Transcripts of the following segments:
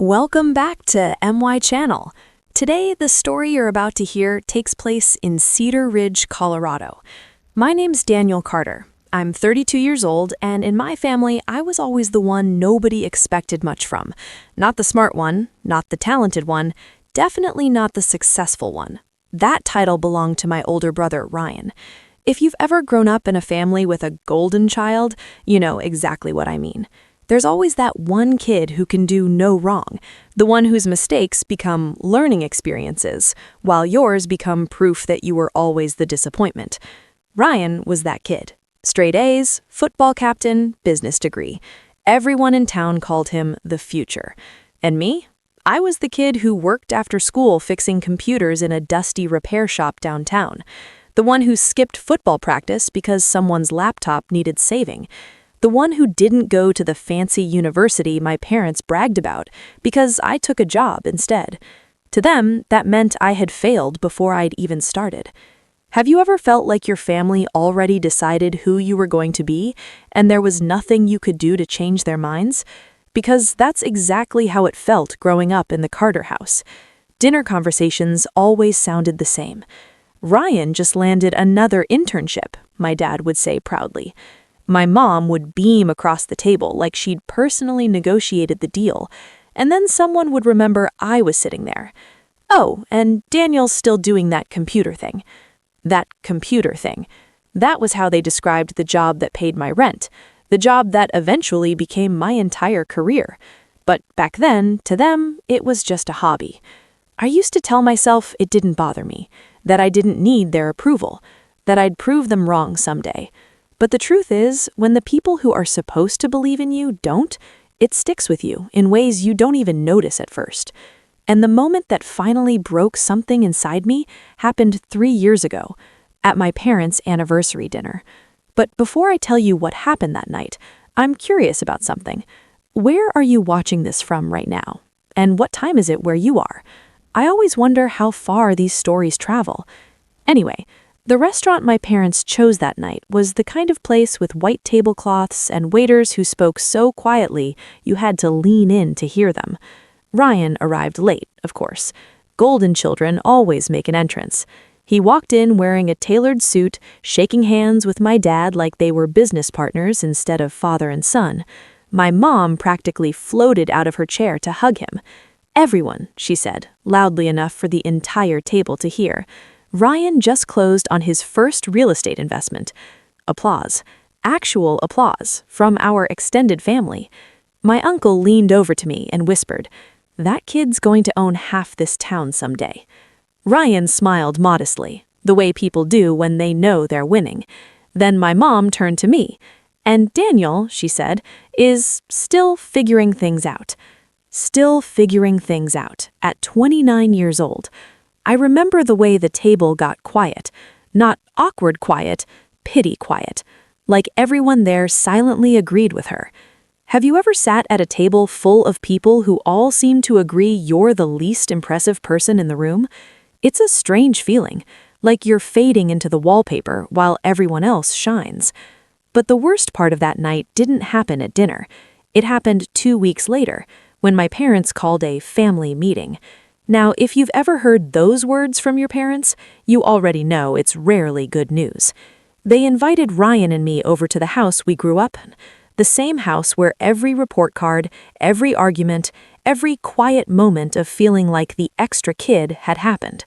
Welcome back to MY Channel. Today, the story you're about to hear takes place in Cedar Ridge, Colorado. My name's Daniel Carter. I'm 32 years old, and in my family, I was always the one nobody expected much from. Not the smart one, not the talented one, definitely not the successful one. That title belonged to my older brother, Ryan. If you've ever grown up in a family with a golden child, you know exactly what I mean. There's always that one kid who can do no wrong, the one whose mistakes become learning experiences, while yours become proof that you were always the disappointment. Ryan was that kid. Straight A's, football captain, business degree. Everyone in town called him the future. And me? I was the kid who worked after school fixing computers in a dusty repair shop downtown. The one who skipped football practice because someone's laptop needed saving. The one who didn't go to the fancy university my parents bragged about because I took a job instead. To them, that meant I had failed before I'd even started. Have you ever felt like your family already decided who you were going to be, and there was nothing you could do to change their minds? Because that's exactly how it felt growing up in the Carter house. Dinner conversations always sounded the same. Ryan just landed another internship, my dad would say proudly. My mom would beam across the table like she'd personally negotiated the deal, and then someone would remember I was sitting there. Oh, and Daniel's still doing that computer thing. That computer thing. That was how they described the job that paid my rent, the job that eventually became my entire career. But back then, to them, it was just a hobby. I used to tell myself it didn't bother me, that I didn't need their approval, that I'd prove them wrong someday. But the truth is, when the people who are supposed to believe in you don't, it sticks with you in ways you don't even notice at first. And the moment that finally broke something inside me happened 3 years ago, at my parents' anniversary dinner. But before I tell you what happened that night, I'm curious about something. Where are you watching this from right now? And what time is it where you are? I always wonder how far these stories travel. Anyway, the restaurant my parents chose that night was the kind of place with white tablecloths and waiters who spoke so quietly you had to lean in to hear them. Ryan arrived late, of course. Golden children always make an entrance. He walked in wearing a tailored suit, shaking hands with my dad like they were business partners instead of father and son. My mom practically floated out of her chair to hug him. "Everyone," she said, loudly enough for the entire table to hear. Ryan just closed on his first real estate investment. Applause. Actual applause from our extended family. My uncle leaned over to me and whispered, "That kid's going to own half this town someday." Ryan smiled modestly, the way people do when they know they're winning. Then my mom turned to me. "And Daniel," she said, "is still figuring things out." Still figuring things out at 29 years old. I remember the way the table got quiet. Not awkward quiet, pity quiet. Like everyone there silently agreed with her. Have you ever sat at a table full of people who all seem to agree you're the least impressive person in the room? It's a strange feeling, like you're fading into the wallpaper while everyone else shines. But the worst part of that night didn't happen at dinner. It happened 2 weeks later, when my parents called a family meeting. Now, if you've ever heard those words from your parents, you already know it's rarely good news. They invited Ryan and me over to the house we grew up in, the same house where every report card, every argument, every quiet moment of feeling like the extra kid had happened.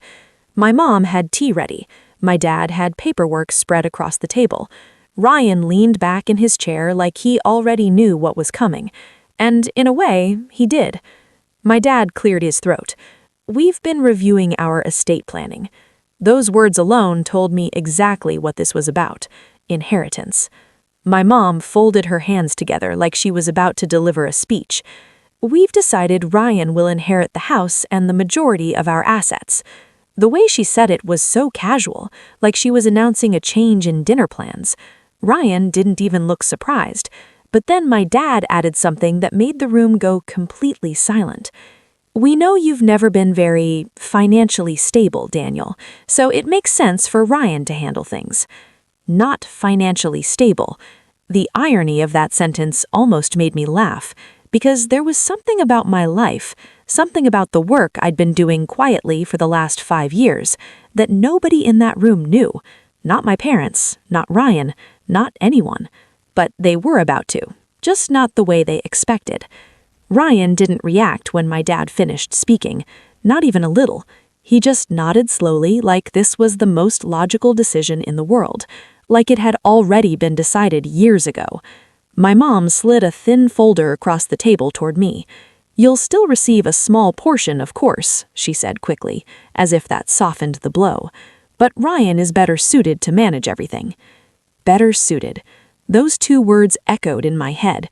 My mom had tea ready. My dad had paperwork spread across the table. Ryan leaned back in his chair like he already knew what was coming. And in a way, he did. My dad cleared his throat. "We've been reviewing our estate planning." Those words alone told me exactly what this was about. Inheritance. My mom folded her hands together like she was about to deliver a speech. "We've decided Ryan will inherit the house and the majority of our assets." The way she said it was so casual, like she was announcing a change in dinner plans. Ryan didn't even look surprised. But then my dad added something that made the room go completely silent. "We know you've never been very financially stable, Daniel, so it makes sense for Ryan to handle things." Not financially stable. The irony of that sentence almost made me laugh, because there was something about my life, something about the work I'd been doing quietly for the last 5 years, that nobody in that room knew. Not my parents, not Ryan, not anyone. But they were about to, just not the way they expected. Ryan didn't react when my dad finished speaking, not even a little. He just nodded slowly, like this was the most logical decision in the world, like it had already been decided years ago. My mom slid a thin folder across the table toward me. "You'll still receive a small portion, of course," she said quickly, as if that softened the blow. "But Ryan is better suited to manage everything." Better suited. Those 2 words echoed in my head.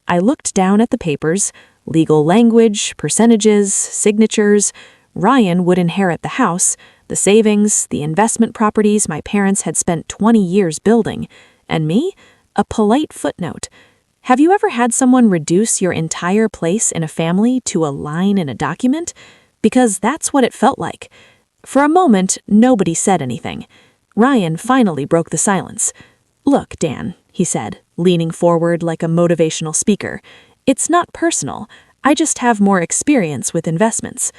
I looked down at the papers, legal language, percentages, signatures. Ryan would inherit the house, the savings, the investment properties my parents had spent 20 years building. And me? A polite footnote. Have you ever had someone reduce your entire place in a family to a line in a document? Because that's what it felt like. For a moment, nobody said anything. Ryan finally broke the silence. "Look, Dan," he said, leaning forward like a motivational speaker. "It's not personal. I just have more experience with investments."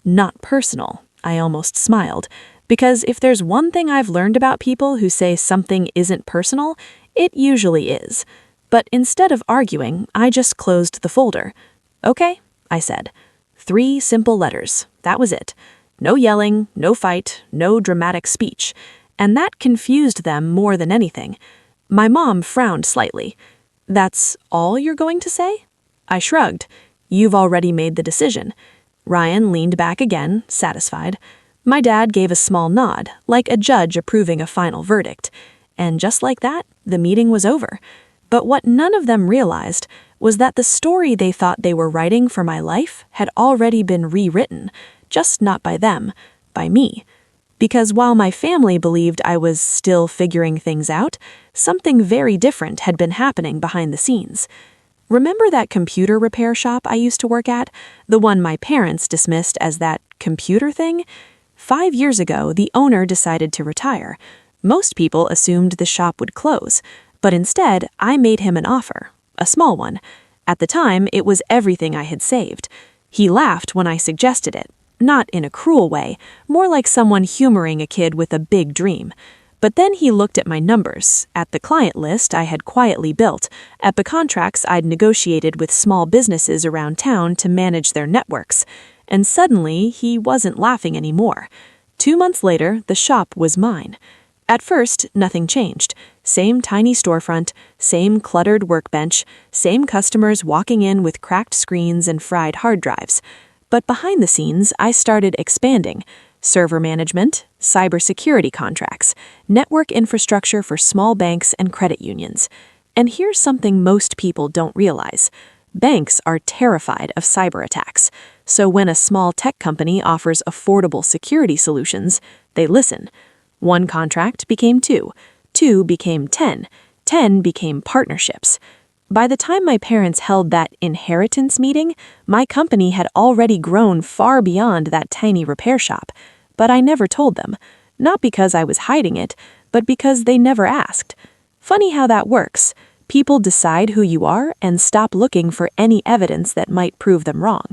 Not personal, I almost smiled, because if there's one thing I've learned about people who say something isn't personal, it usually is. But instead of arguing, I just closed the folder. "Okay," I said. 3 simple letters. That was it. No yelling, no fight, no dramatic speech. And that confused them more than anything. My mom frowned slightly. "That's all you're going to say?" I shrugged. "You've already made the decision." Ryan leaned back again, satisfied. My dad gave a small nod, like a judge approving a final verdict. And just like that, the meeting was over. But what none of them realized was that the story they thought they were writing for my life had already been rewritten, just not by them, by me. Because while my family believed I was still figuring things out, something very different had been happening behind the scenes. Remember that computer repair shop I used to work at? The one my parents dismissed as that computer thing? 5 years ago, the owner decided to retire. Most people assumed the shop would close, but instead, I made him an offer, a small one. At the time, it was everything I had saved. He laughed when I suggested it. Not in a cruel way, more like someone humoring a kid with a big dream. But then he looked at my numbers, at the client list I had quietly built, at the contracts I'd negotiated with small businesses around town to manage their networks, and suddenly he wasn't laughing anymore. 2 months later, the shop was mine. At first, nothing changed. Same tiny storefront, same cluttered workbench, same customers walking in with cracked screens and fried hard drives. But behind the scenes, I started expanding. Server management, cybersecurity contracts, network infrastructure for small banks and credit unions. And here's something most people don't realize. Banks are terrified of cyber attacks. So when a small tech company offers affordable security solutions, they listen. 1 contract became 2, 2 became 10, 10 became partnerships. By the time my parents held that inheritance meeting, my company had already grown far beyond that tiny repair shop. But I never told them, not because I was hiding it, but because they never asked. Funny how that works. People decide who you are and stop looking for any evidence that might prove them wrong.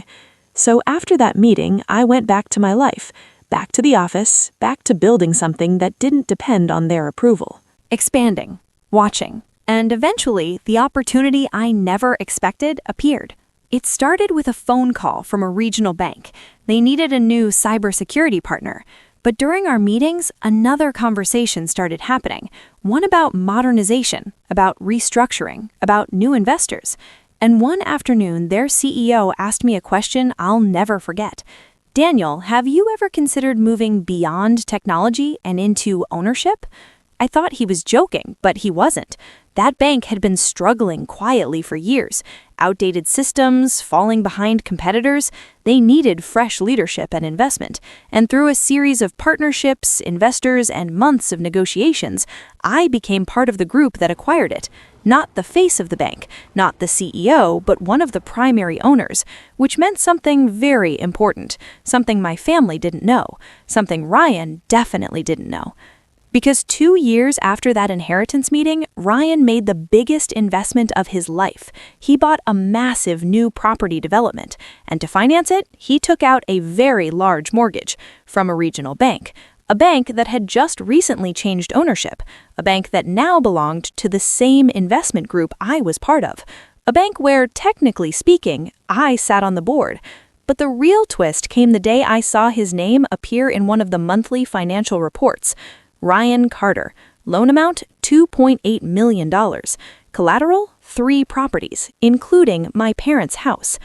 So after that meeting, I went back to my life, back to the office, back to building something that didn't depend on their approval. Expanding, watching. And eventually, the opportunity I never expected appeared. It started with a phone call from a regional bank. They needed a new cybersecurity partner. But during our meetings, another conversation started happening. One about modernization, about restructuring, about new investors. And one afternoon, their CEO asked me a question I'll never forget. "Daniel, have you ever considered moving beyond technology and into ownership?" I thought he was joking, but he wasn't. That bank had been struggling quietly for years. Outdated systems, falling behind competitors. They needed fresh leadership and investment. And through a series of partnerships, investors, and months of negotiations, I became part of the group that acquired it. Not the face of the bank, not the CEO, but one of the primary owners, which meant something very important, something my family didn't know, something Ryan definitely didn't know. Because 2 years after that inheritance meeting, Ryan made the biggest investment of his life. He bought a massive new property development, and to finance it, he took out a very large mortgage from a regional bank, a bank that had just recently changed ownership, a bank that now belonged to the same investment group I was part of, a bank where, technically speaking, I sat on the board. But the real twist came the day I saw his name appear in one of the monthly financial reports. Ryan Carter. Loan amount, $2.8 million. Collateral, 3 properties, including my parents' house.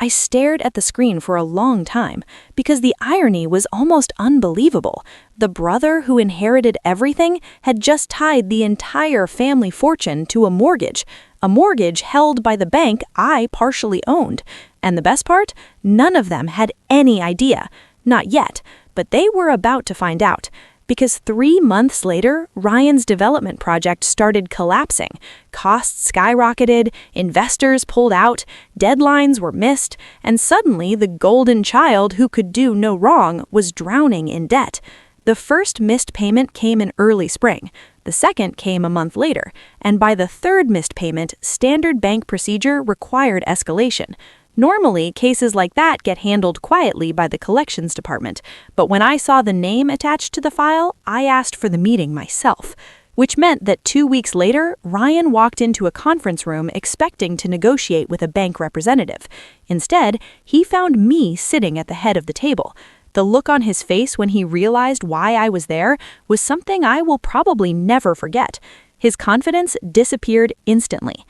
I stared at the screen for a long time because the irony was almost unbelievable. The brother who inherited everything had just tied the entire family fortune to a mortgage held by the bank I partially owned. And the best part? None of them had any idea. Not yet, but they were about to find out. Because 3 months later, Ryan's development project started collapsing. Costs skyrocketed, investors pulled out, deadlines were missed, and suddenly the golden child who could do no wrong was drowning in debt. The first missed payment came in early spring. The second came a month later, and by the third missed payment, standard bank procedure required escalation. Normally, cases like that get handled quietly by the collections department, but when I saw the name attached to the file, I asked for the meeting myself, which meant that 2 weeks later, Ryan walked into a conference room expecting to negotiate with a bank representative. Instead, he found me sitting at the head of the table. The look on his face when he realized why I was there was something I will probably never forget. His confidence disappeared instantly.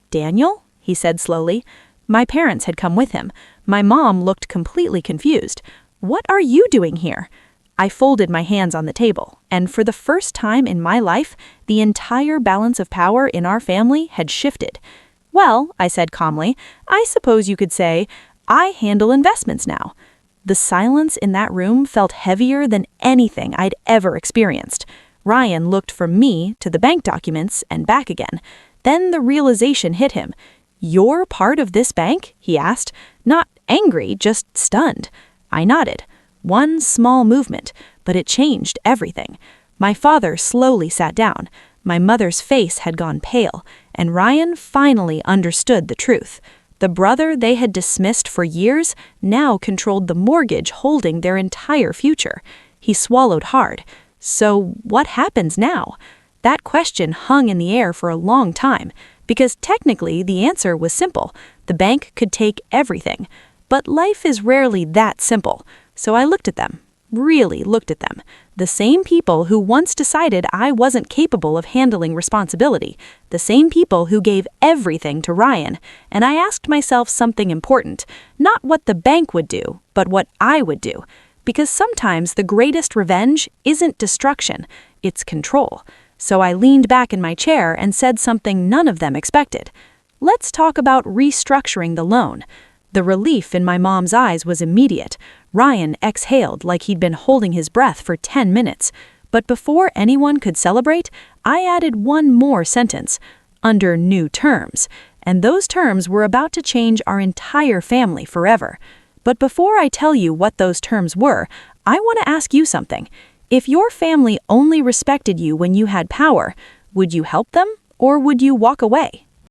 "Daniel?" he said slowly. My parents had come with him. My mom looked completely confused. "What are you doing here?" I folded my hands on the table, and for the first time in my life, the entire balance of power in our family had shifted. "Well," I said calmly, "I suppose you could say, I handle investments now." The silence in that room felt heavier than anything I'd ever experienced. Ryan looked from me to the bank documents and back again. Then the realization hit him. "You're part of this bank?" he asked, not angry, just stunned. I nodded. One small movement, but it changed everything. My father slowly sat down. My mother's face had gone pale, and Ryan finally understood the truth. The brother they had dismissed for years now controlled the mortgage holding their entire future. He swallowed hard. So what happens now? That question hung in the air for a long time. Because technically the answer was simple. The bank could take everything. But life is rarely that simple. So I looked at them, really looked at them. The same people who once decided I wasn't capable of handling responsibility. The same people who gave everything to Ryan. And I asked myself something important. Not what the bank would do, but what I would do. Because sometimes the greatest revenge isn't destruction, it's control. So I leaned back in my chair and said something none of them expected. "Let's talk about restructuring the loan." The relief in my mom's eyes was immediate. Ryan exhaled like he'd been holding his breath for 10 minutes. But before anyone could celebrate, I added one more sentence. "Under new terms." And those terms were about to change our entire family forever. But before I tell you what those terms were, I want to ask you something. If your family only respected you when you had power, would you help them or would you walk away?